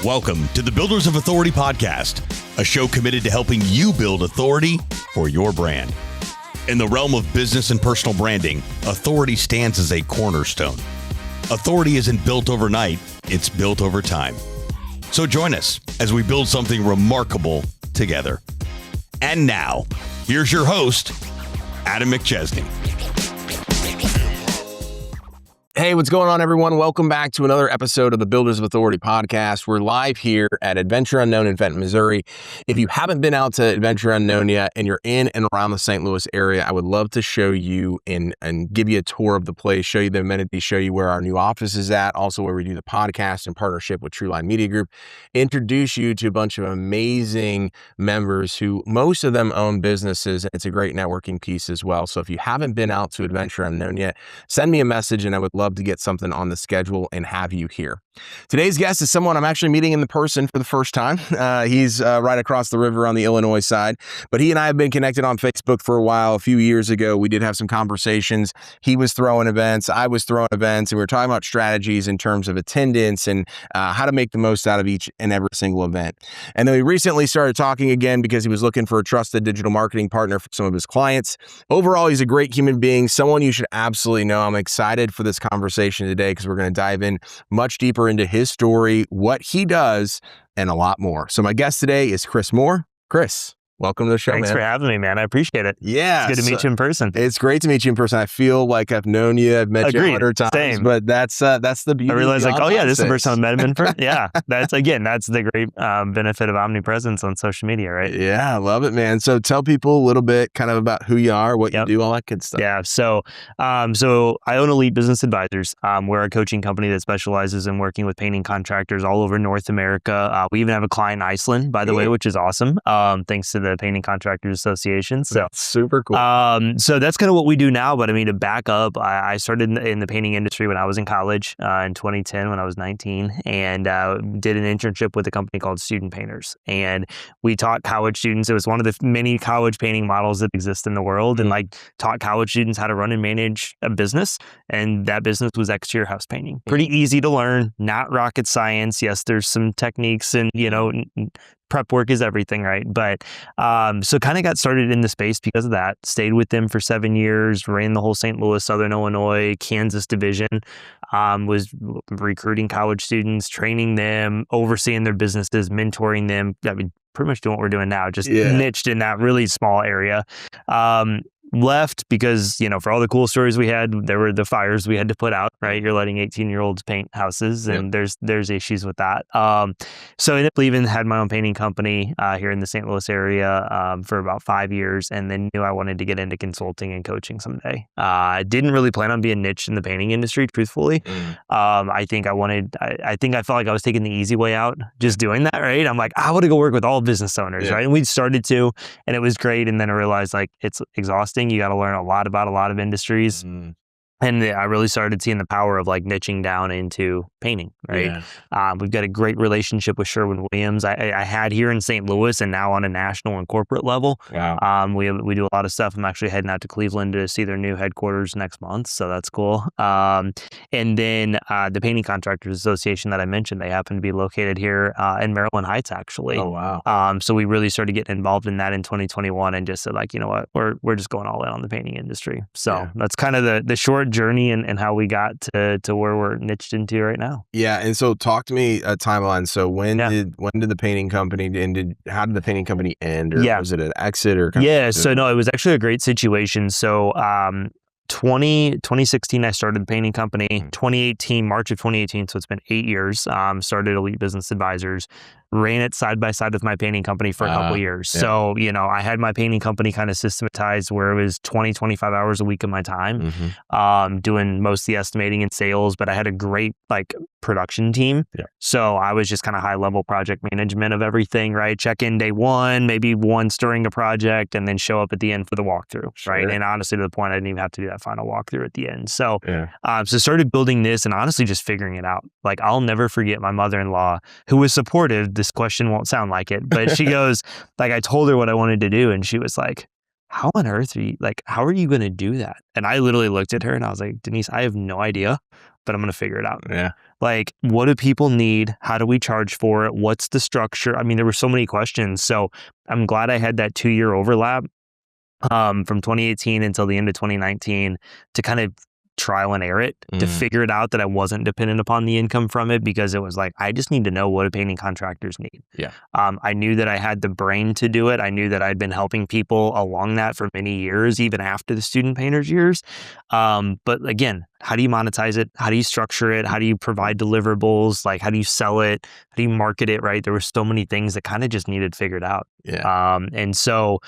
Welcome to the Builders of Authority podcast, a show committed to helping you build authority for your brand. In the realm of business and personal branding, authority stands as a cornerstone. Authority isn't built overnight, it's built over time. So join us as we build something remarkable together. And now, here's your host, Adam McChesney. Hey, what's going on, everyone? Welcome back to another episode of the Builders of Authority podcast. We're live here at Adventure Unknown in Fenton, Missouri. If you haven't been out to Adventure Unknown yet and you're in and around the St. Louis area, I would love to show you and give you a tour of the place, show you the amenities, show you where our new office is at, also where we do the podcast in partnership with Trueline Media Group, introduce you to a bunch of amazing members who most of them own businesses. It's a great networking piece as well. So if you haven't been out to Adventure Unknown yet, send me a message and I would love to get something on the schedule and have you here. Today's guest is someone I'm actually meeting in person for the first time. He's right across the river on the Illinois side, but he and I have been connected on Facebook for a while. A few years ago, we did have some conversations. He was throwing events, I was throwing events, and we were talking about strategies in terms of attendance and how to make the most out of each and every single event. And then we recently started talking again because he was looking for a trusted digital marketing partner for some of his clients. Overall, he's a great human being, someone you should absolutely know. I'm excited for this conversation today because we're going to dive in much deeper into his story, what he does, and a lot more. So my guest today is Chris Moore. Chris, welcome to the show, Thanks man. for having me, man. I appreciate it. Yeah. It's good to meet you in person. It's great to meet you in person. I feel like I've known you. I've met you 100 times. Same. But that's the beauty. I realized of the this is the Omnipresence. first time I met him in person. Yeah. That's the great benefit of omnipresence on social media, right? Yeah, I love it, man. So tell people a little bit kind of about who you are, what you do, all that good stuff. Yeah. So I own Elite Business Advisors. We're a coaching company that specializes in working with painting contractors all over North America. We even have a client in Iceland, by the way, which is awesome. Thanks to the Painting Contractors Association. So that's super cool. So that's kind of what we do now. But I mean, to back up, I started in the painting industry when I was in college in 2010 when I was 19 and did an internship with a company called Student Painters. And we taught college students, it was one of the many college painting models that exist in the world, and taught college students how to run and manage a business. And that business was exterior house painting. Pretty easy to learn, not rocket science. Yes, there's some techniques and, prep work is everything, right? But so kind of got started in the space because of that. Stayed with them for 7 years, ran the whole St. Louis, Southern Illinois, Kansas division, was recruiting college students, training them, overseeing their businesses, mentoring them. I mean, pretty much doing what we're doing now, just niched in that really small area. Left because, for all the cool stories we had, there were the fires we had to put out, right? You're letting 18-year-olds paint houses and there's issues with that. So I ended up leaving, had my own painting company here in the St. Louis area for about 5 years, and then knew I wanted to get into consulting and coaching someday. I didn't really plan on being niche in the painting industry, truthfully. I think I felt like I was taking the easy way out, just doing that, right? I'm like, I want to go work with all business owners, right? And we started to, and it was great. And then I realized it's exhausting. You got to learn a lot about a lot of industries. And I really started seeing the power of niching down into painting, right? We've got a great relationship with Sherwin-Williams. I had here in St. Louis and now on a national and corporate level. Wow. We do a lot of stuff. I'm actually heading out to Cleveland to see their new headquarters next month. So that's cool. And then the Painting Contractors Association that I mentioned, they happen to be located here in Maryland Heights, actually. Oh, wow. So we really started getting involved in that in 2021 and just said you know what, we're just going all in on the painting industry. So that's kind of the short journey and how we got to where we're niched into right now. Yeah, and so talk to me a timeline. So when did the painting company end? How did the painting company end? Or was it an exit or? So no, it was actually a great situation. So 2016, I started the painting company. 2018, March of 2018, so it's been 8 years. Started Elite Business Advisors. Ran it side by side with my painting company for a couple of years. So, I had my painting company kind of systematized where it was 20, 25 hours a week of my time, doing most of the estimating and sales, but I had a great production team. So I was just kind of high level project management of everything, right? Check in day one, maybe once during a project, and then show up at the end for the walkthrough, right? And honestly, to the point, I didn't even have to do that final walkthrough at the end. So, so started building this and honestly just figuring it out. I'll never forget my mother-in-law who was supportive. This question won't sound like it, but she goes, I told her what I wanted to do. And she was like, how on earth are you, how are you going to do that? And I literally looked at her and I was like, Denise, I have no idea, but I'm going to figure it out. Like, what do people need? How do we charge for it? What's the structure? I mean, there were so many questions. So I'm glad I had that 2-year overlap from 2018 until the end of 2019 to kind of trial and error it, to figure it out that I wasn't dependent upon the income from it, because it was like, I just need to know what do painting contractors need. Yeah. I knew that I had the brain to do it. I knew that I'd been helping people along that for many years, even after the student painters years. But again, how do you monetize it? How do you structure it? How do you provide deliverables? Like, how do you sell it? How do you market it? Right. There were so many things that kind of just needed figured out. Yeah. And so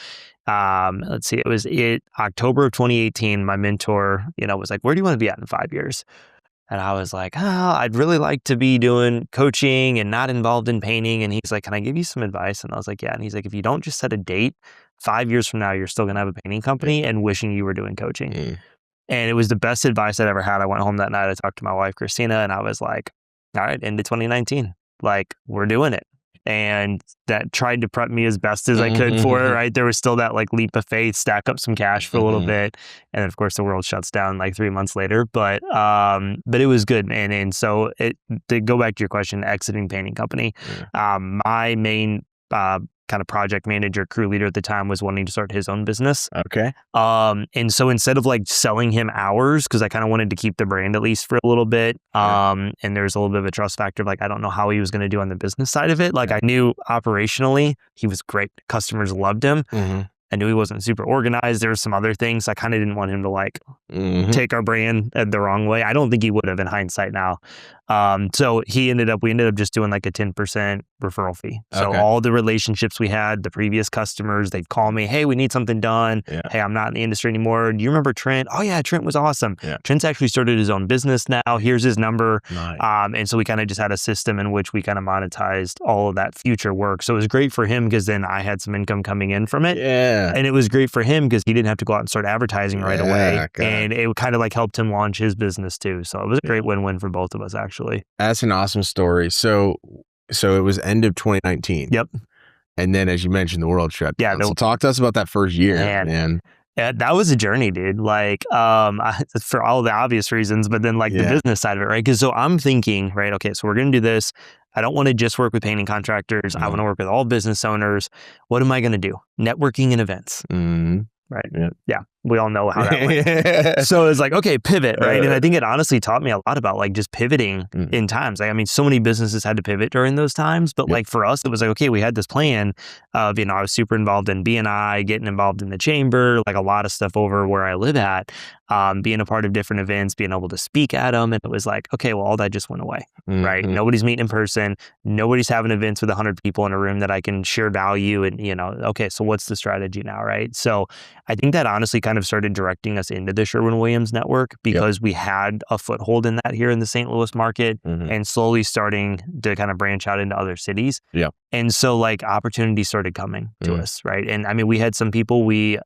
let's see, it was October of 2018, my mentor, was like, where do you want to be at in 5 years? And I was like, I'd really like to be doing coaching and not involved in painting. And he's like, can I give you some advice? And I was like, yeah. And he's like, if you don't just set a date, 5 years from now, you're still going to have a painting company and wishing you were doing coaching. And it was the best advice I'd ever had. I went home that night, I talked to my wife, Christina, and I was like, all right, into 2019, like, we're doing it. And that tried to prep me as best as I could for it, right? There was still that like leap of faith, stack up some cash for a little bit. And then of course the world shuts down like 3 months later, but it was good. And so to go back to your question, exiting painting company, my main kind of project manager, crew leader at the time was wanting to start his own business. Okay. And so instead of like selling him hours, because I kind of wanted to keep the brand at least for a little bit, and there's a little bit of a trust factor of like, I don't know how he was going to do on the business side of it. Like I knew operationally he was great. Customers loved him. I knew he wasn't super organized. There were some other things. I kind of didn't want him to like take our brand the wrong way. I don't think he would have in hindsight now. So we ended up just doing like a 10% referral fee. So all the relationships we had, the previous customers, they'd call me, hey, we need something done. Hey, I'm not in the industry anymore. Do you remember Trent? Oh yeah, Trent was awesome. Trent's actually started his own business now. Here's his number. Nice. And so we kind of just had a system in which we kind of monetized all of that future work. So it was great for him because then I had some income coming in from it. And it was great for him because he didn't have to go out and start advertising right away. And it kind of like helped him launch his business too. So it was a great win-win for both of us, actually. That's an awesome story. So it was end of 2019. Yep. And then as you mentioned, the world shut down. Yeah. So talk to us about that first year, man. Yeah, that was a journey, dude. Like, for all the obvious reasons, but then like the business side of it, right? Because so I'm thinking, right, okay, so we're going to do this. I don't want to just work with painting contractors. I want to work with all business owners. What am I going to do? Networking and events. Right. Yeah. We all know how that went. So it's like, okay, pivot, right? And I think it honestly taught me a lot about like just pivoting in times. Like, I mean, so many businesses had to pivot during those times, but like for us, it was like, okay, we had this plan of, I was super involved in B&I, getting involved in the chamber, like a lot of stuff over where I live at, being a part of different events, being able to speak at them. And it was like, okay, well, all that just went away, right? Nobody's meeting in person. Nobody's having events with 100 people in a room that I can share value. And, okay, so what's the strategy now, right? So I think that honestly kind of started directing us into the Sherwin-Williams network because we had a foothold in that here in the St. Louis market and slowly starting to kind of branch out into other cities. And so like opportunities started coming to us, right? And I mean, we had some people were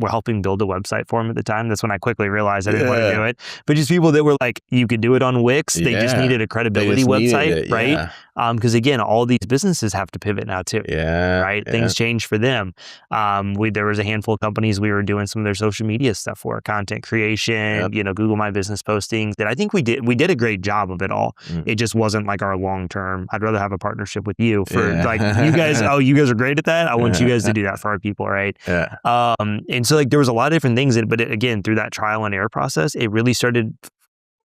helping build a website for them at the time. That's when I quickly realized I didn't want to do it. But just people that were like, you could do it on Wix. They just needed a credibility website, right? Because again, all these businesses have to pivot now too, right? Things change for them. There was a handful of companies we were doing some of their social media stuff for, content creation, Google My Business postings. That I think we did a great job of it all. It just wasn't like our long term. I'd rather have a partnership with you for like you guys. Oh, you guys are great at that. I want you guys to do that for our people, right? And so like there was a lot of different things, but again, through that trial and error process, it really started.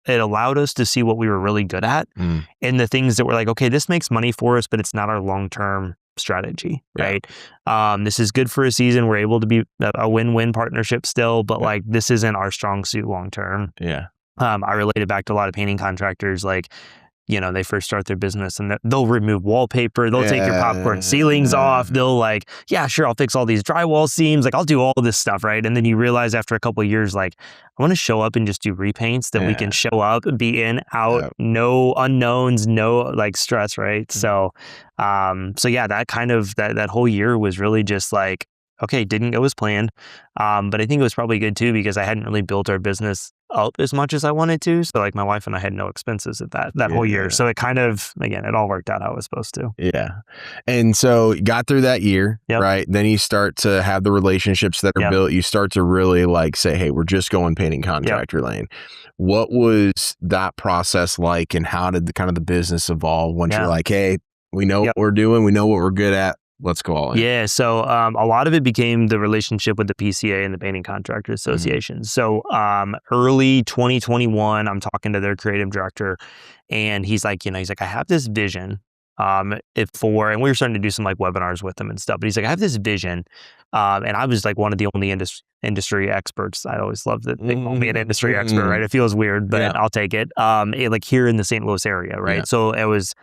It allowed us to see what we were really good at and the things that were like, okay, this makes money for us, but it's not our long term strategy, right? This is good for a season. We're able to be a win-win partnership still, but like this isn't our strong suit long term. I related back to a lot of painting contractors, like, they first start their business and they'll remove wallpaper. They'll take your popcorn ceilings off. They'll like, yeah, sure, I'll fix all these drywall seams. Like I'll do all of this stuff, right? And then you realize after a couple of years, like, I want to show up and just do repaints that we can show up, be in, out, no unknowns, no like stress, right? So yeah, that kind of, that whole year was really just like, okay, didn't go as planned. But I think it was probably good too, because I hadn't really built our business up as much as I wanted to. So like my wife and I had no expenses at that whole year. So it kind of, again, it all worked out how it was supposed to. Yeah. And so you got through that year, right? Then you start to have the relationships that are built. You start to really like say, hey, we're just going painting contractor lane. What was that process like, and how did the business evolve once you're like, hey, we know what we're doing, we know what we're good at, let's go all in? Yeah. So a lot of it became the relationship with the PCA and the Painting Contractors Association. So early 2021, I'm talking to their creative director, and he's like, I have this vision and we were starting to do some like webinars with them and stuff. But he's like, I have this vision. And I was like one of the only industry experts. I always love that they call me an industry expert, right? It feels weird, but I'll take it. Like here in the St. Louis area, right? So I was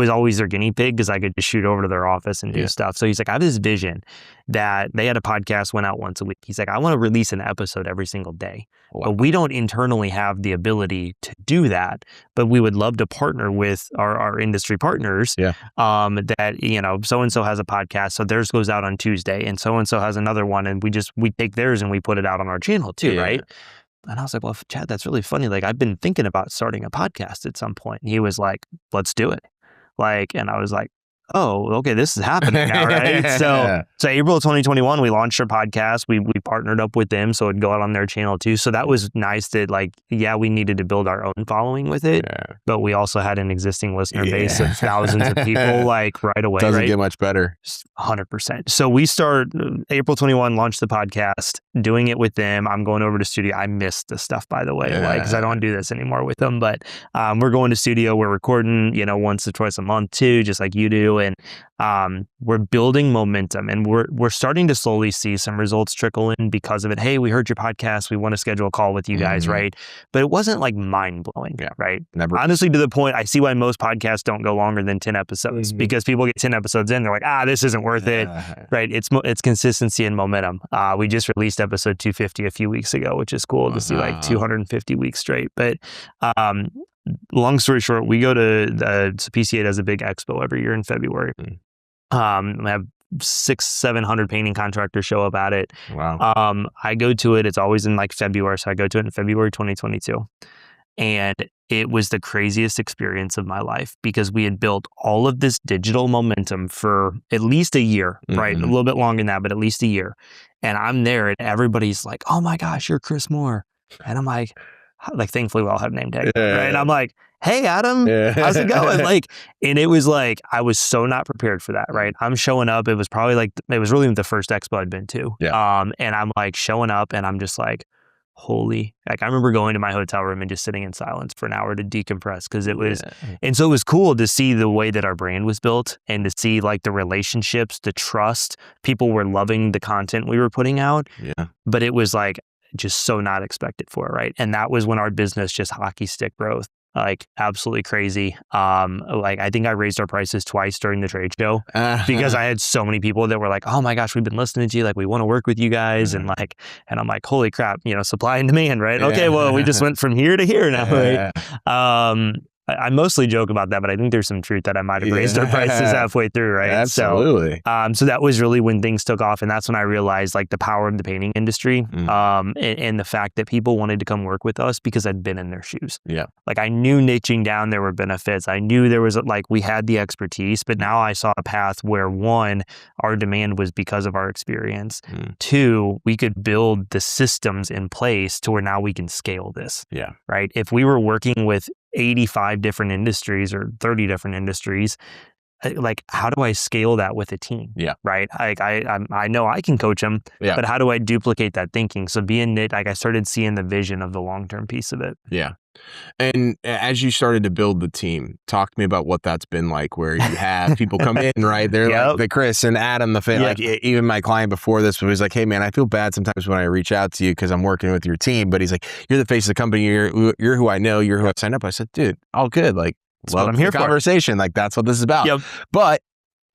always their guinea pig because I could just shoot over to their office and do stuff. So he's like, I have this vision that they had a podcast, went out once a week. He's like, I want to release an episode every single day. Wow. But we don't internally have the ability to do that. But we would love to partner with our industry partners that, so-and-so has a podcast, so theirs goes out on Tuesday, and so-and-so has another one, and we take theirs and we put it out on our channel too, right? And I was like, well, Chad, that's really funny. Like, I've been thinking about starting a podcast at some point. And he was like, let's do it. And I was like, oh, okay, this is happening now, right? So April of 2021, we launched our podcast. We partnered up with them, so it'd go out on their channel too. So that was nice that we needed to build our own following with it, but we also had an existing listener base of thousands of people right away. Doesn't get much better. 100%. So we start April 21, launched the podcast, doing it with them. I'm going over to studio. I missed the stuff, by the way, because I don't do this anymore with them, but we're going to studio. We're recording, once or twice a month too, just like you do. And we're building momentum, and we're starting to slowly see some results trickle in because of it. Hey, we heard your podcast. We want to schedule a call with you guys, right? But it wasn't like mind blowing, right? Never. Honestly, to the point, I see why most podcasts don't go longer than 10 episodes because people get 10 episodes in, they're like, this isn't worth it, right? It's consistency and momentum. We just released episode 250 a few weeks ago, which is cool to see 250 weeks straight. But long story short, we go to the PCA does a big expo every year in February. We have 600-700 painting contractors show up at it. Wow. I go to it. It's always in February. So I go to it in February 2022. And it was the craziest experience of my life because we had built all of this digital momentum for at least a year, right? A little bit longer than that, but at least a year. And I'm there and everybody's like, oh my gosh, you're Chris Moore. And I'm like, thankfully we all have name tags, right? And I'm like, hey, Adam, how's it going? And it was I was so not prepared for that, right? I'm showing up. It was probably it was really the first expo I'd been to. And I'm showing up and I'm just holy, I remember going to my hotel room and just sitting in silence for an hour to decompress because it was, and so it was cool to see the way that our brand was built and to see the relationships, the trust, people were loving the content we were putting out. But it was just so not expected for, right? And that was when our business just hockey stick growth, absolutely crazy. I think I raised our prices twice during the trade show because I had so many people that were like, oh my gosh, we've been listening to you. We want to work with you guys. And I'm like, holy crap, supply and demand, right? Okay, well, we just went from here to here now, right? I mostly joke about that, but I think there's some truth that I might have raised our prices halfway through, right? Absolutely. So that was really when things took off, and that's when I realized the power of the painting industry, and the fact that people wanted to come work with us because I'd been in their shoes. I knew niching down there were benefits. I knew there was we had the expertise, but now I saw a path where one, our demand was because of our experience. Two, we could build the systems in place to where now we can scale this. Right. If we were working with 85 different industries or 30 different industries, how do I scale that with a team? Right. I know I can coach them, but how do I duplicate that thinking? So I started seeing the vision of the long-term piece of it. And as you started to build the team, talk to me about what that's been like, where you have people come in, right? They're the Chris and Adam, the fan, even my client before this was like, hey man, I feel bad sometimes when I reach out to you because I'm working with your team, but he's like, you're the face of the company. You're who I know. You're who I signed up. I said, dude, all good. That's what I'm here for. Conversation. That's what this is about. But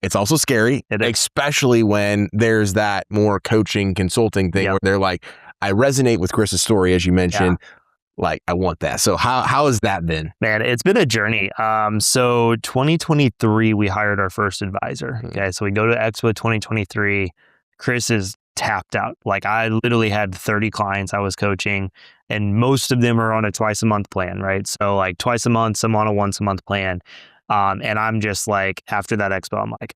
it's also scary, especially when there's that more coaching consulting thing where they're like, I resonate with Chris's story, as you mentioned. I want that. So how has that been? Man, it's been a journey. So 2023, we hired our first advisor. Okay. So we go to Expo 2023. Chris is tapped out. Like I literally had 30 clients I was coaching, and most of them are on a twice a month plan, right? So like twice a month, some on a once a month plan. And I'm just like, after that expo, I'm like,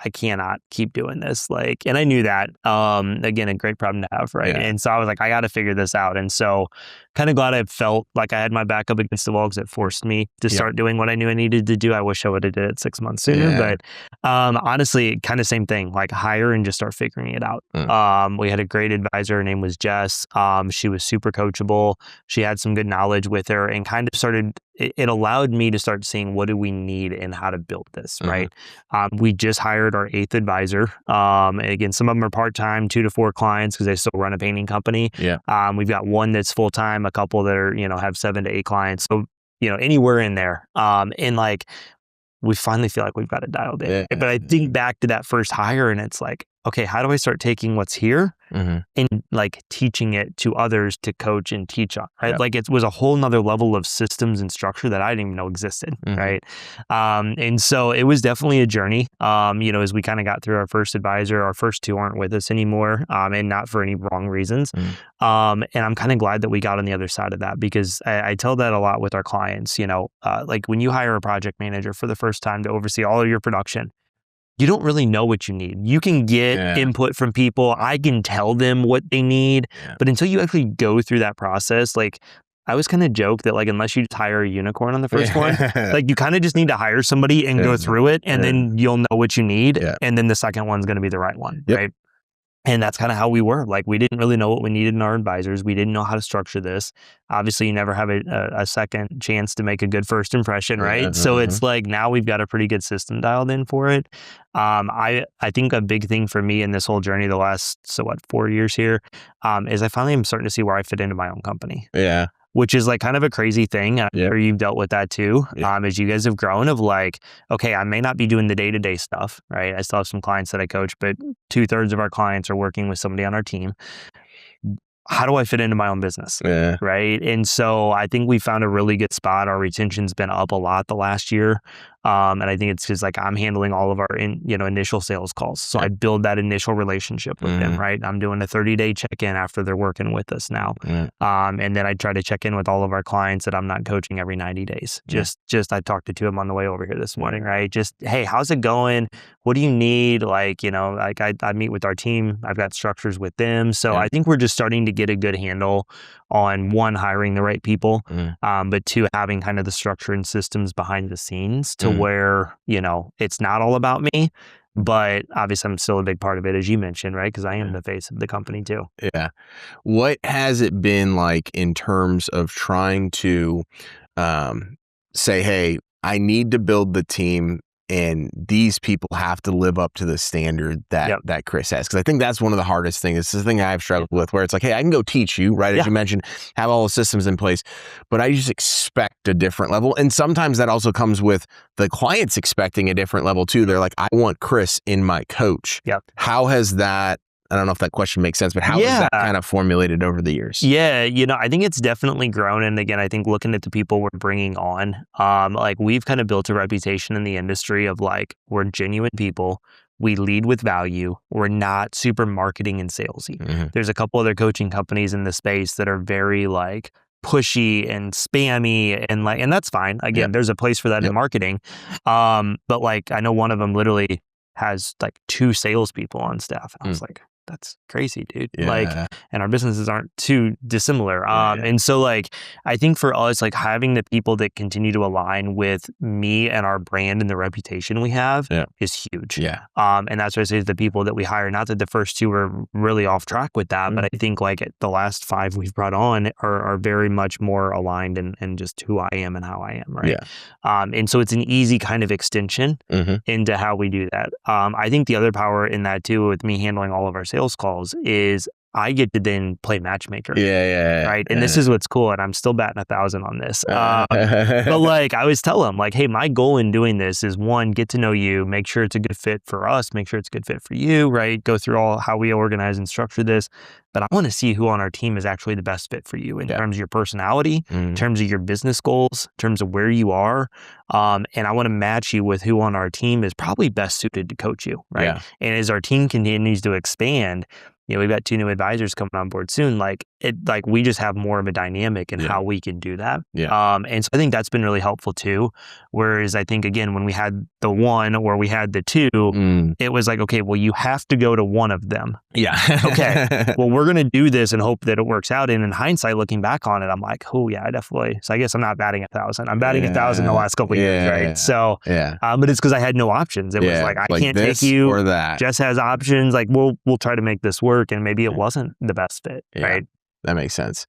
I cannot keep doing this. Like, and I knew that, again, a great problem to have. Right. Yeah. And so I was like, I got to figure this out. And so kind of glad I felt like I had my back up against the wall, because it forced me to start doing what I knew I needed to do. I wish I would have did it 6 months sooner, but, honestly, kind of same thing, like hire and just start figuring it out. We had a great advisor. Her name was Jess. She was super coachable. She had some good knowledge with her, and kind of started, it allowed me to start seeing what do we need and how to build this, right? We just hired our 8th advisor. Again, some of them are part-time, 2 to 4 clients, because they still run a painting company. We've got one that's full-time, a couple that are, have 7 to 8 clients. So, anywhere in there. And like, we finally feel like we've got it dialed in. But I think back to that first hire, and it's like, okay, how do I start taking what's here and like teaching it to others to coach and teach on, right? Like it was a whole nother level of systems and structure that I didn't even know existed, right? And so it was definitely a journey, as we kind of got through our first advisor. Our first 2 aren't with us anymore, and not for any wrong reasons. And I'm kind of glad that we got on the other side of that, because I tell that a lot with our clients, like when you hire a project manager for the first time to oversee all of your production, you don't really know what you need. You can get input from people. I can tell them what they need, but until you actually go through that process, like I always kind of joke that like, unless you just hire a unicorn on the first one, like you kind of just need to hire somebody and go through it, and then you'll know what you need. And then the second one's going to be the right one, right? And that's kind of how we were. Like, we didn't really know what we needed in our advisors. We didn't know how to structure this. Obviously, you never have a second chance to make a good first impression, right? So it's like, now we've got a pretty good system dialed in for it. I think a big thing for me in this whole journey, the last, 4 years here, is I finally am starting to see where I fit into my own company. Which is like kind of a crazy thing. I'm sure you've dealt with that too. As you guys have grown, of like, okay, I may not be doing the day-to-day stuff, right? I still have some clients that I coach, but 2/3 of our clients are working with somebody on our team. How do I fit into my own business? Right. And so I think we found a really good spot. Our retention's been up a lot the last year. And I think it's because like I'm handling all of our initial sales calls. So I build that initial relationship with them, right? I'm doing a 30-day check-in after they're working with us now. And then I try to check in with all of our clients that I'm not coaching every 90 days. Just I talked to 2 of them on the way over here this morning, right? Just, hey, how's it going? What do you need? Like, like I meet with our team. I've got structures with them. So I think we're just starting to get a good handle on, 1, hiring the right people, but 2, having kind of the structure and systems behind the scenes to where, it's not all about me, but obviously I'm still a big part of it, as you mentioned, right? Because I am the face of the company too. What has it been like in terms of trying to say, hey, I need to build the team, and these people have to live up to the standard that Chris has? Because I think that's one of the hardest things. It's the thing I've struggled with, where it's like, hey, I can go teach you, right? As you mentioned, have all the systems in place, but I just expect a different level. And sometimes that also comes with the clients expecting a different level too. They're like, I want Chris in my coach. How has that, I don't know if that question makes sense, but how has that kind of formulated over the years? I think it's definitely grown. And again, I think looking at the people we're bringing on, like we've kind of built a reputation in the industry of like, we're genuine people. We lead with value. We're not super marketing and salesy. There's a couple other coaching companies in the space that are very like pushy and spammy, and that's fine. Again, there's a place for that in marketing. But like, I know one of them literally has like 2 salespeople on staff. And I was like, that's crazy, dude. Like, and our businesses aren't too dissimilar. And so like, I think for us, like having the people that continue to align with me and our brand and the reputation we have is huge. And that's why I say the people that we hire, not that the first 2 were really off track with that, but I think like the last 5 we've brought on are very much more aligned and just who I am and how I am. Right. And so it's an easy kind of extension into how we do that. I think the other power in that too, with me handling all of our sales calls, is I get to then play matchmaker. Right. And this is what's cool. And I'm still batting 1,000 on this. But like, I always tell them like, hey, my goal in doing this is 1, get to know you, make sure it's a good fit for us, make sure it's a good fit for you, right? Go through all how we organize and structure this. But I want to see who on our team is actually the best fit for you in terms of your personality, in terms of your business goals, in terms of where you are. And I want to match you with who on our team is probably best suited to coach you, right? And as our team continues to expand, we've got 2 new advisors coming on board soon. Like we just have more of a dynamic in how we can do that. And so I think that's been really helpful too. Whereas I think, again, when we had the 1 or we had the 2, it was like, okay, well, you have to go to one of them. Okay. Well, we're going to do this and hope that it works out. And in hindsight, looking back on it, I'm like, oh yeah, I definitely. So I guess I'm not batting 1,000. I'm batting 1,000 the last couple of years, right? So, but it's because I had no options. It was like, I can't take you. Or that. Jess has options. Like, we'll try to make this work. And maybe it wasn't the best fit, right? That makes sense.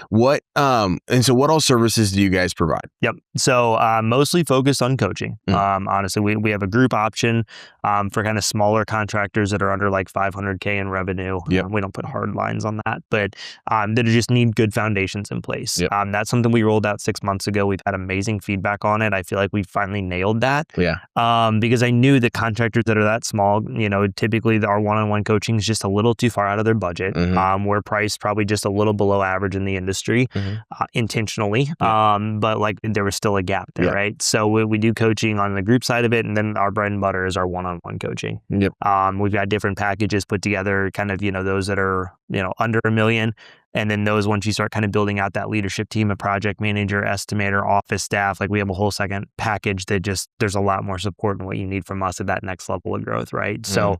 What and so what all services do you guys provide? Yep. So mostly focused on coaching. Honestly, we have a group option for kind of smaller contractors that are under like 500K in revenue. We don't put hard lines on that, but that just need good foundations in place. That's something we rolled out 6 months ago. We've had amazing feedback on it. I feel like we finally nailed that. Because I knew that contractors that are that small, typically our one-on-one coaching is just a little too far out of their budget. We're priced probably just a little below average in the industry intentionally. But like there was still a gap there, right? So we do coaching on the group side of it. And then our bread and butter is our one-on-one coaching. We've got different packages put together, kind of, those that are, under $1 million. And then those, once you start kind of building out that leadership team, a project manager, estimator, office staff, like we have a whole second package that just, there's a lot more support in what you need from us at that next level of growth, right? So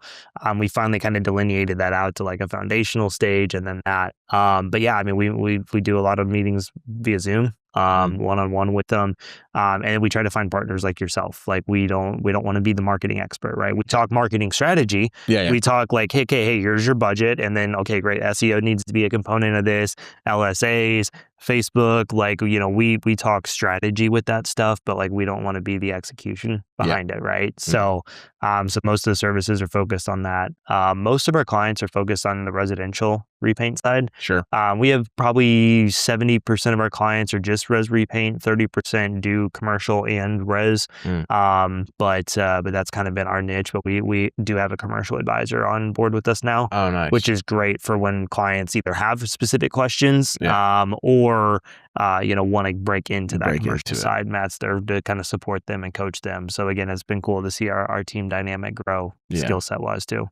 we finally kind of delineated that out to like a foundational stage and then that. But yeah, I mean, we do a lot of meetings via Zoom. One-on-one with them. And we try to find partners like yourself. Like we don't want to be the marketing expert, right? We talk marketing strategy. We talk like, hey, here's your budget. And then, okay, great. SEO needs to be a component of this, LSAs, Facebook, like, we talk strategy with that stuff, but like, we don't want to be the execution behind it. Right. So most of the services are focused on that. Most of our clients are focused on the residential repaint side. We have probably 70% of our clients are just res repaint, 30% do commercial and res. But that's kind of been our niche, but we do have a commercial advisor on board with us now. Oh, nice. Which is great for when clients either have specific questions, or want to break into that commercial side. Matt's there to kind of support them and coach them. So again, it's been cool to see our team dynamic grow skill set wise too.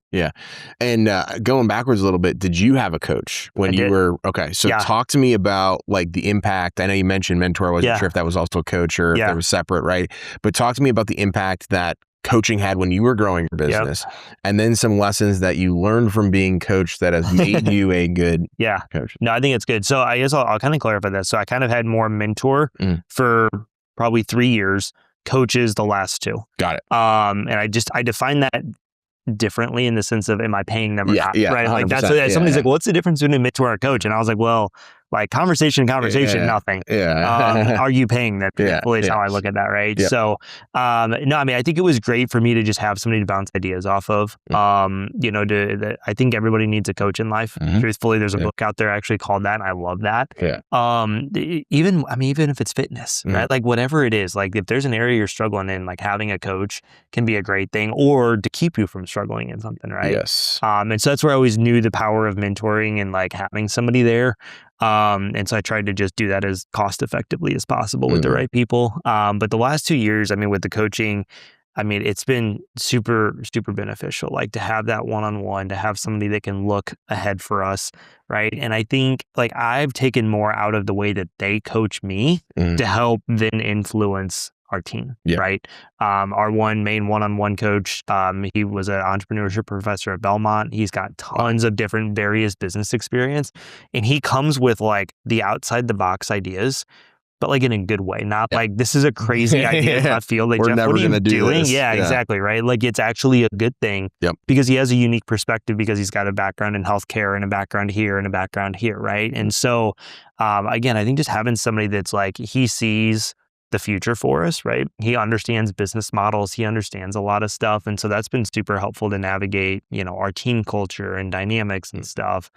And going backwards a little bit, did you have a coach when you were, okay. So talk to me about like the impact. I know you mentioned mentor. I wasn't sure if that was also a coach or if they were separate, right? But talk to me about the impact that coaching had when you were growing your business, and then some lessons that you learned from being coached that has made you a good coach. No, I think it's good. So I guess I'll kind of clarify this. So I kind of had more mentor for probably 3 years, coaches the last 2. Got it. And I define that differently in the sense of, am I paying them or not? Right. Like that's what somebody's like, well, what's the difference between a mentor and a coach? And I was like, well, like conversation, nothing. Are you paying them? Is how I look at that, right? So, no, I mean, I think it was great for me to just have somebody to bounce ideas off of. I think everybody needs a coach in life. Truthfully, there's a book out there actually called that, and I love that. Even if it's fitness, right? Like whatever it is, like if there's an area you're struggling in, like having a coach can be a great thing, or to keep you from struggling in something, right? Yes. And so that's where I always knew the power of mentoring and like having somebody there. And so I tried to just do that as cost effectively as possible with the right people. But the last 2 years, I mean, with the coaching, I mean, it's been super, super beneficial, like to have that one-on-one, to have somebody that can look ahead for us. Right. And I think like I've taken more out of the way that they coach me to help then influence our team, right? Our main one-on-one coach, he was an entrepreneurship professor at Belmont. He's got tons of different various business experience, and he comes with like the outside the box ideas, but like in a good way, not like this is a crazy idea in left field. Like, we're Jeff, never what are you doing? This. Exactly, right? Like it's actually a good thing because he has a unique perspective because he's got a background in healthcare and a background here and a background here, right? And so, again, I think just having somebody that's like, he sees the future for us, right? He understands business models. He understands a lot of stuff. And so that's been super helpful to navigate, our team culture and dynamics and stuff.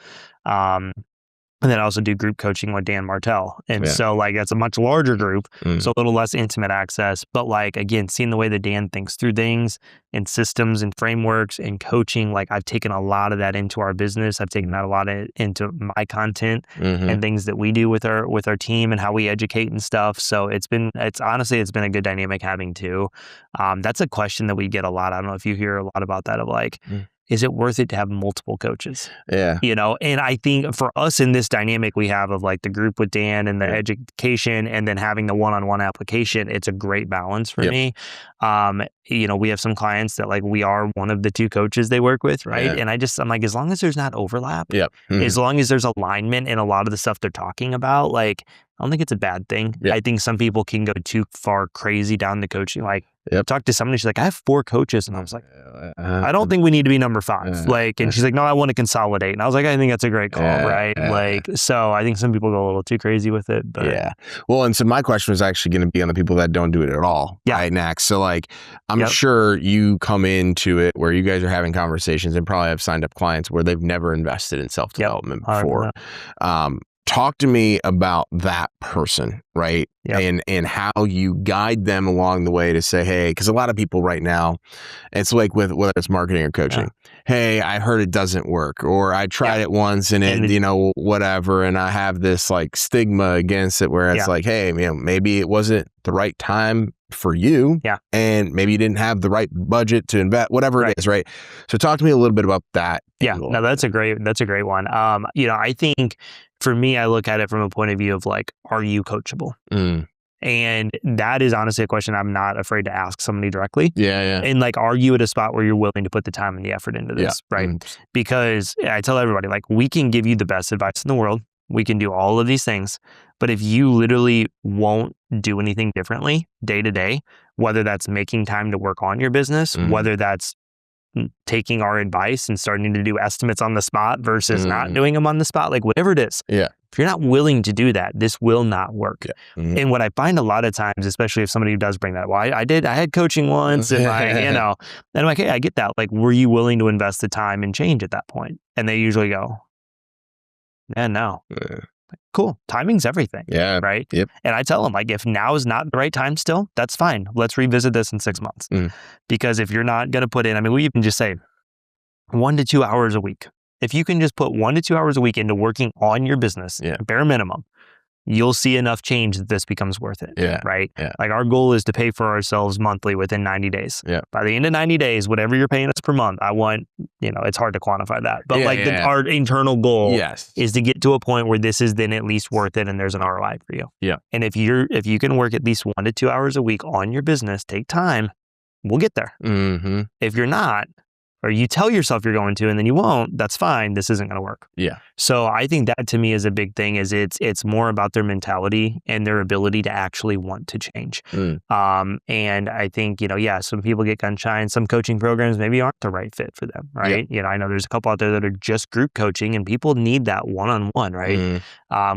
And then I also do group coaching with Dan Martell. And so like, that's a much larger group. So a little less intimate access, but like, again, seeing the way that Dan thinks through things and systems and frameworks and coaching, like I've taken a lot of that into our business. I've taken that a lot into my content and things that we do with our team and how we educate and stuff. So it's honestly been a good dynamic having two. That's a question that we get a lot. I don't know if you hear a lot about that of like, is it worth it to have multiple coaches? Yeah. And I think for us in this dynamic we have of like the group with Dan and the education and then having the one-on-one application, it's a great balance for me. We have some clients that like we are one of the two coaches they work with, right? And I'm like, as long as there's not overlap, as long as there's alignment in a lot of the stuff they're talking about, like, I don't think it's a bad thing. I think some people can go too far crazy down the coaching. Like, talk to somebody, she's like, I have 4 coaches. And I was like, I don't think we need to be number 5. And she's like, no, I want to consolidate. And I was like, I think that's a great call, right? So I think some people go a little too crazy with it. But Well, and so my question was actually going to be on the people that don't do it at all. Right, next. So like, I'm sure you come into it where you guys are having conversations and probably have signed up clients where they've never invested in self-development before. Talk to me about that person, right? And how you guide them along the way to say, hey, because a lot of people right now, it's like with whether it's marketing or coaching, hey, I heard it doesn't work, or I tried it once and it, whatever. And I have this like stigma against it where it's like, hey, maybe it wasn't the right time for you. And maybe you didn't have the right budget to invest, whatever it is, right? So talk to me a little bit about that. No, that's a great one. I think for me, I look at it from a point of view of like, are you coachable? And that is honestly a question I'm not afraid to ask somebody directly. And like, are you at a spot where you're willing to put the time and the effort into this, right? Because I tell everybody, like, we can give you the best advice in the world. We can do all of these things. But if you literally won't do anything differently day to day, whether that's making time to work on your business, whether that's taking our advice and starting to do estimates on the spot versus not doing them on the spot, like whatever it is. If you're not willing to do that, this will not work. And what I find a lot of times, especially if somebody does bring that, well, I had coaching once and and I'm like, hey, I get that. Like, were you willing to invest the time and change at that point? And they usually go, no. Cool. Timing's everything. Right. And I tell them, like, if now is not the right time still, that's fine. Let's revisit this in 6 months. Because if you're not going to put in, we even just say 1 to 2 hours a week. If you can just put 1 to 2 hours a week into working on your business, bare minimum, you'll see enough change that this becomes worth it. Right. Like, our goal is to pay for ourselves monthly within 90 days. By the end of 90 days, whatever you're paying us per month, I want, it's hard to quantify that. But our internal goal is to get to a point where this is then at least worth it and there's an ROI for you. And if you can work at least 1 to 2 hours a week on your business, take time, we'll get there. If you're not, or you tell yourself you're going to and then you won't, that's fine. This isn't going to work. So I think that to me is a big thing, is it's more about their mentality and their ability to actually want to change. And I think, some people get gun shy and some coaching programs maybe aren't the right fit for them, right? I know there's a couple out there that are just group coaching and people need that one-on-one, right?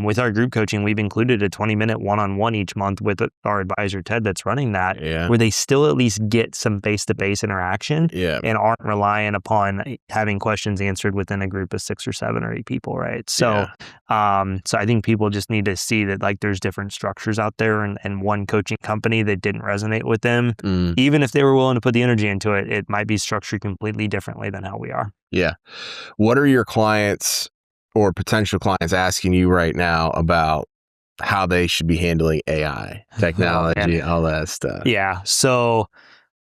With our group coaching, we've included a 20-minute one-on-one each month with our advisor, Ted, that's running that, where they still at least get some face-to-face interaction and aren't relying upon having questions answered within a group of 6 or 7 or 8 people, right? So, so I think people just need to see that, like, there's different structures out there, and one coaching company that didn't resonate with them, even if they were willing to put the energy into it, it might be structured completely differently than how we are. What are your clients or potential clients asking you right now about how they should be handling AI, technology, all that stuff? So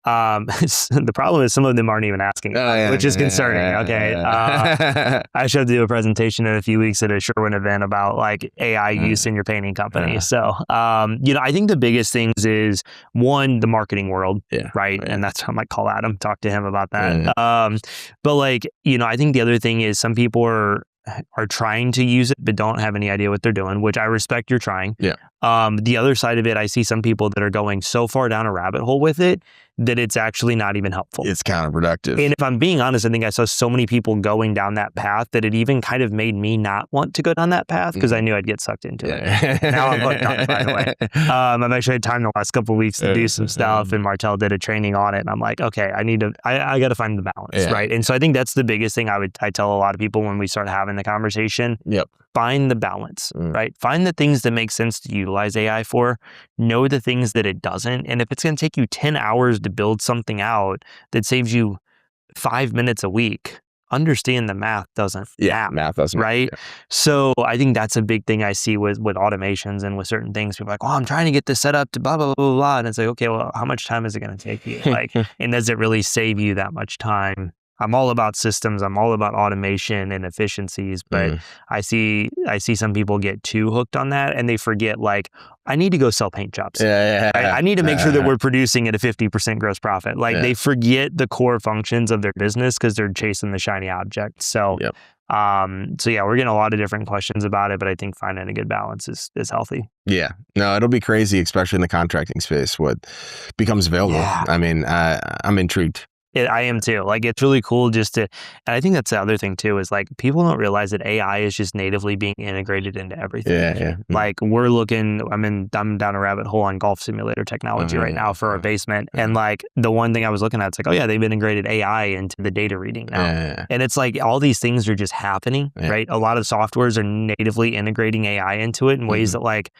the problem is some of them aren't even asking, which is concerning. I should do a presentation in a few weeks at a Sherwin event about like AI use in your painting company. So, I think the biggest things is, one, the marketing world, right? And that's, I might call Adam, talk to him about that. But like, I think the other thing is some people are trying to use it, but don't have any idea what they're doing, which I respect you're trying. The other side of it, I see some people that are going so far down a rabbit hole with it that it's actually not even helpful. It's counterproductive. And if I'm being honest, I think I saw so many people going down that path that it even kind of made me not want to go down that path, because I knew I'd get sucked into it. Now I'm hooked on it, by the way. I've actually had time the last couple of weeks to do some stuff, and Martel did a training on it, and I'm like, okay, I got to find the balance, right? And so I think that's the biggest thing I tell a lot of people when we start having the conversation. Find the balance, right? Find the things that make sense to utilize AI for, know the things that it doesn't. And if it's going to take you 10 hours to build something out that saves you 5 minutes a week, understand the math doesn't math doesn't, right? So I think that's a big thing I see with automations and with certain things. People are like, I'm trying to get this set up to blah, blah, blah, blah. And it's like, okay, well, how much time is it going to take you? Like, and does it really save you that much time? I'm all about systems. I'm all about automation and efficiencies, but I see some people get too hooked on that and they forget, like, I need to go sell paint jobs. Right? I need to make sure that we're producing at a 50% gross profit. Like they forget the core functions of their business because they're chasing the shiny object. So, so yeah, we're getting a lot of different questions about it, but I think finding a good balance is healthy. Yeah, no, it'll be crazy, especially in the contracting space, what becomes available. Yeah. I mean, I'm intrigued. I am too. Like, it's really cool just to, and I think that's the other thing too, is like people don't realize that AI is just natively being integrated into everything. Yeah. Like we're looking, I'm down a rabbit hole on golf simulator technology right now for our basement. And like the one thing I was looking at, it's like, oh yeah, they've integrated AI into the data reading now. And it's like all these things are just happening, right? A lot of softwares are natively integrating AI into it in ways that like,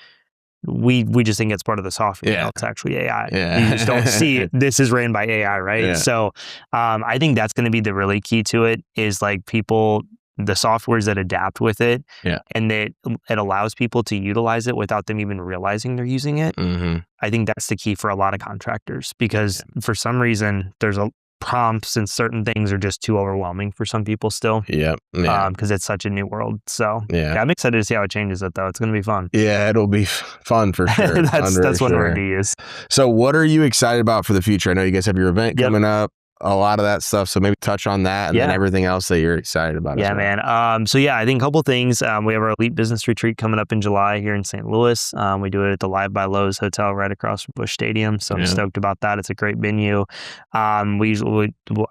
we just think it's part of the software. You know, it's actually AI. You just don't see it. This is ran by AI, right? So I think that's going to be the really key to it, is like people, the softwares that adapt with it and that it allows people to utilize it without them even realizing they're using it. I think that's the key for a lot of contractors, because for some reason there's prompts and certain things are just too overwhelming for some people still. Because it's such a new world. So I'm excited to see how it changes it though. It's going to be fun. Yeah, it'll be fun for sure. That's one word to use. So what are you excited about for the future? I know you guys have your event coming up, a lot of that stuff. So maybe touch on that and then everything else that you're excited about. Yeah, man. So yeah, I think a couple things. We have our Elite Business Retreat coming up in July here in St. Louis. We do it at the Live by Lowe's Hotel right across from Busch Stadium. So I'm stoked about that. It's a great venue. I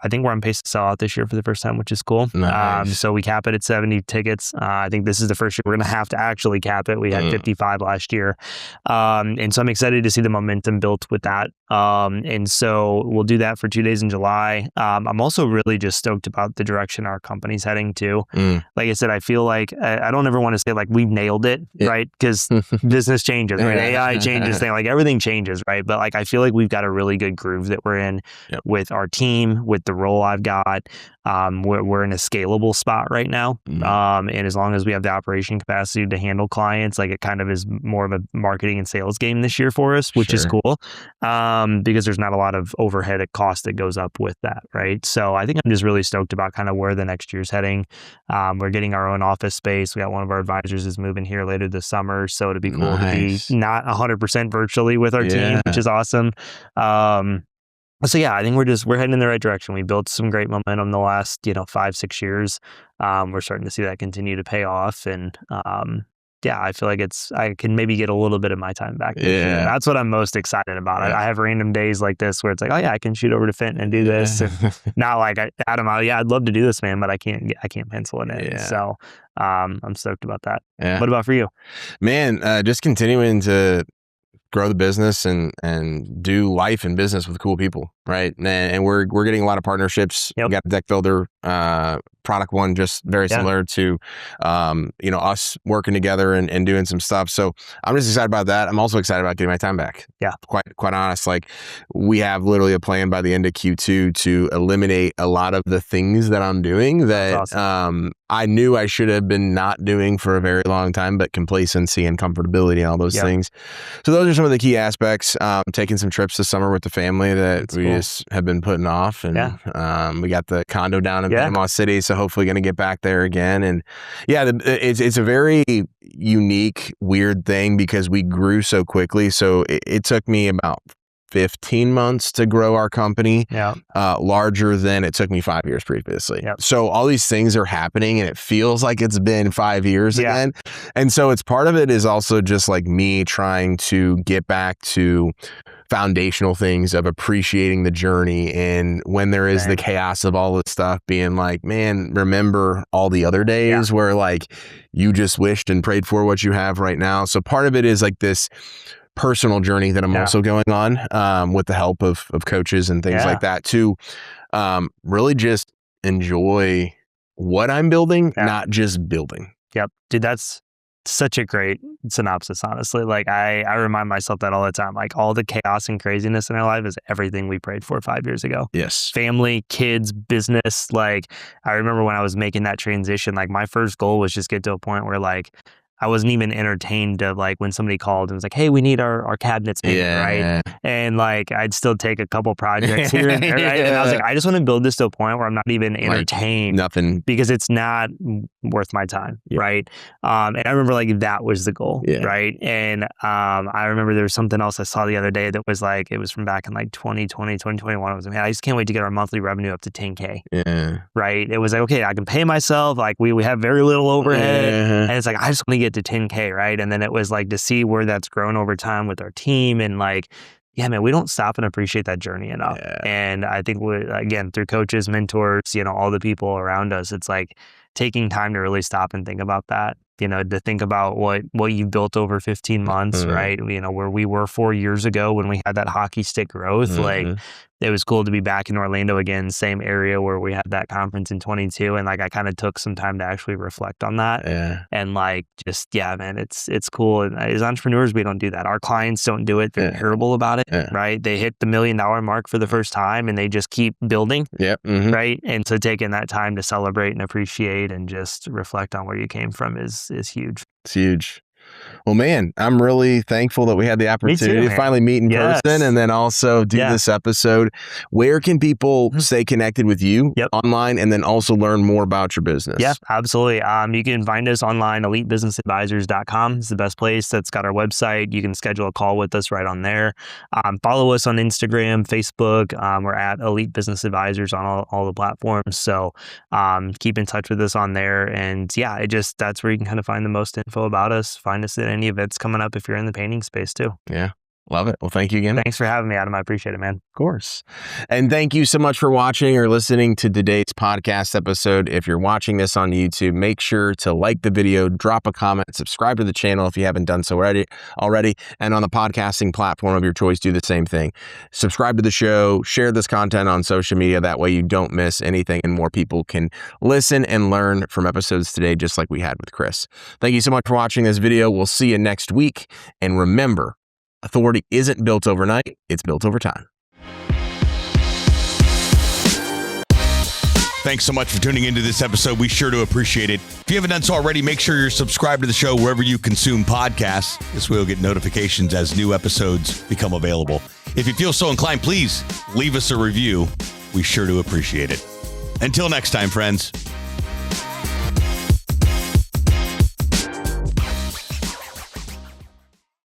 think we're on pace to sell out this year for the first time, which is cool. Nice. So we cap it at 70 tickets. I think this is the first year we're going to have to actually cap it. We had 55 last year. And so I'm excited to see the momentum built with that. And so we'll do that for 2 days in July. I'm also really just stoked about the direction our company's heading to. Like I said, I feel like I don't ever want to say like we've nailed it, right? Because business changes, right? AI changes, like everything changes, right? But like I feel like we've got a really good groove that we're in with our team, with the role I've got. We're in a scalable spot right now. And as long as we have the operation capacity to handle clients, like it kind of is more of a marketing and sales game this year for us, which is cool. Because there's not a lot of overhead cost that goes up with that, right? So I think I'm just really stoked about kind of where the next year's heading. We're getting our own office space. We got one of our advisors is moving here later this summer. So it'd be cool to be not 100% virtually with our team, which is awesome. So yeah, I think we're heading in the right direction. We built some great momentum the last, 5-6 years. We're starting to see that continue to pay off. And I feel like I can maybe get a little bit of my time back this year. That's what I'm most excited about. I have random days like this where it's like, oh yeah, I can shoot over to Fenton and do this. And not like Adam, I'd love to do this, man, but I can't pencil it in. So I'm stoked about that. What about for you? Man, just continuing to grow the business and do life and business with cool people, right? And we're getting a lot of partnerships. We got a deck builder product one, just very similar to us working together and doing some stuff. So I'm just excited about that. I'm also excited about getting my time back. Quite honest. Like we have literally a plan by the end of Q2 to eliminate a lot of the things that I'm doing that I knew I should have been not doing for a very long time, but complacency and comfortability and all those things. So those are some of the key aspects. Taking some trips this summer with the family that just have been putting off. And we got the condo down in Panama City. So hopefully going to get back there again. And it's a very unique, weird thing because we grew so quickly. So it took me about 15 months to grow our company, larger than it took me 5 years previously. So all these things are happening and it feels like it's been 5 years again. And so it's part of it is also just like me trying to get back to foundational things of appreciating the journey. And when there is the chaos of all this stuff, being like, man, remember all the other days where like you just wished and prayed for what you have right now. So part of it is like this personal journey that I'm also going on with the help of coaches and things like that to really just enjoy what I'm building, not just building. Dude, that's such a great synopsis, honestly. Like I remind myself that all the time, like all the chaos and craziness in our life is everything we prayed for 5 years ago. Family, kids, business. Like I remember when I was making that transition, like my first goal was just get to a point where like I wasn't even entertained of like when somebody called and was like, hey, we need our cabinets painted, right? And like, I'd still take a couple projects here and there, right? And I was like, I just want to build this to a point where I'm not even entertained. Like, nothing. Because it's not worth my time, right? And I remember like that was the goal, right? And I remember there was something else I saw the other day that was like, it was from back in like 2020, 2021. I was like, man, I just can't wait to get our monthly revenue up to 10K, right? It was like, okay, I can pay myself. Like we have very little overhead. And it's like, I just want to get to 10K, right? And then it was like to see where that's grown over time with our team and like, yeah, man, we don't stop and appreciate that journey enough. And I think again, through coaches, mentors, all the people around us, it's like taking time to really stop and think about that, to think about what you've built over 15 months, right? Where we were 4 years ago when we had that hockey stick growth, like it was cool to be back in Orlando again, same area where we had that conference in 22. And like, I kind of took some time to actually reflect on that. And like, just, man, it's cool. And as entrepreneurs, we don't do that. Our clients don't do it. They're terrible about it, right? They hit the $1 million mark for the first time and they just keep building, right? And so taking that time to celebrate and appreciate and just reflect on where you came from is huge. It's huge. Well, man, I'm really thankful that we had the opportunity to finally meet in person and then also do this episode. Where can people stay connected with you online and then also learn more about your business? Yeah, absolutely. You can find us online. EliteBusinessAdvisors.com is the best place. That's got our website. You can schedule a call with us right on there. Follow us on Instagram, Facebook. We're at Elite Business Advisors on all the platforms. So keep in touch with us on there. And that's where you can kind of find the most info about us. Find us at any events coming up if you're in the painting space too. Yeah. Love it. Well, thank you again. Thanks for having me, Adam. I appreciate it, man. Of course. And thank you so much for watching or listening to today's podcast episode. If you're watching this on YouTube, make sure to like the video, drop a comment, subscribe to the channel if you haven't done so already. And on the podcasting platform of your choice, do the same thing. Subscribe to the show, share this content on social media. That way you don't miss anything and more people can listen and learn from episodes today, just like we had with Chris. Thank you so much for watching this video. We'll see you next week. And remember, authority isn't built overnight, it's built over time. Thanks so much for tuning into this episode. We sure do appreciate it. If you haven't done so already, make sure you're subscribed to the show wherever you consume podcasts. This way you'll get notifications as new episodes become available. If you feel so inclined, please leave us a review. We sure do appreciate it. Until next time, friends.